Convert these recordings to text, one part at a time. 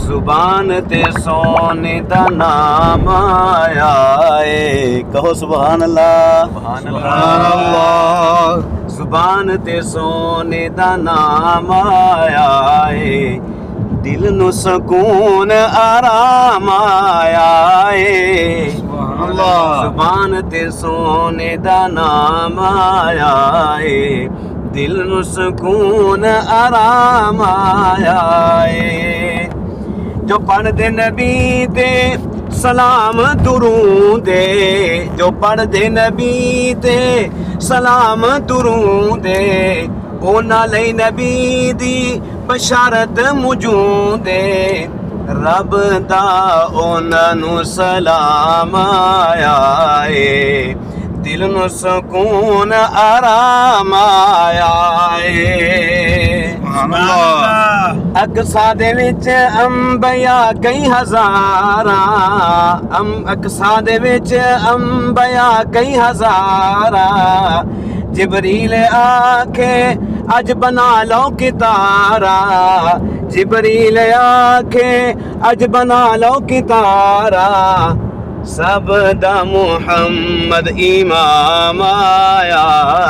जुबान ते सोने दा नाम आया है। कहो सुभान अल्लाह। सुभान अल्लाह। जुबान ते सोने दा नाम आया है, दिल नू सकून आराम आया है। सुभान अल्लाह। जुबान ते सोने दा नाम आया है, दिल नू सकून आराम आया है। जो पढ़दे नबी ते सलाम दुरूदे, जो पढ़दे नबी ते सलाम दुरूदे, उन्हां लई नबी दी बशारत मौजूदे। रब दा उन्हां नू सलाम आया है, दिल नू सकून आराम आया है। सुभान अल्लाह। अकसा दे विच अंबिया कई हज़ारा, अकसा दे विच अंबिया कई हज़ारा। जिबरील आखे अज बना लो कितारा, जिबरील आखे अज बना लो कितारा। सब दा मुहम्मद इमाम आया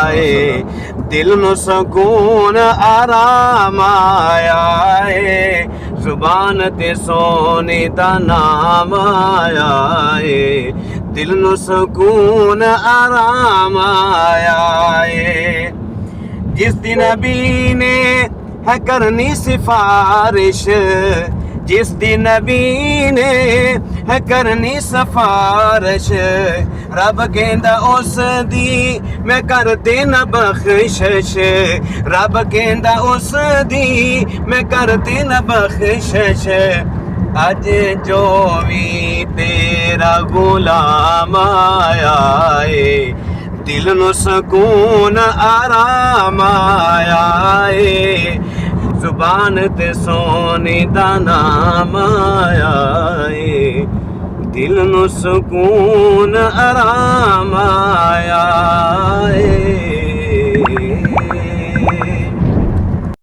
है, दिल नू सकून आराम आया है। जुबान ते सोने दा नाम आया है, दिल नू सकून आराम आया है। जिस दिन नबी ने है करनी सिफारिश, जिस दिन नबी ने है करनी सिफारिश, रब कहंदा उस दी मैं कर देना बख्शिश। रब कहंदा उस दी मैं कर देना बख्शिश। अज जो भी तेरा गुलाम आया है, दिल नू सकून आराम आया है। जुबान ते सोने दा नाम आया है, दिल नू सकून आराम आया है।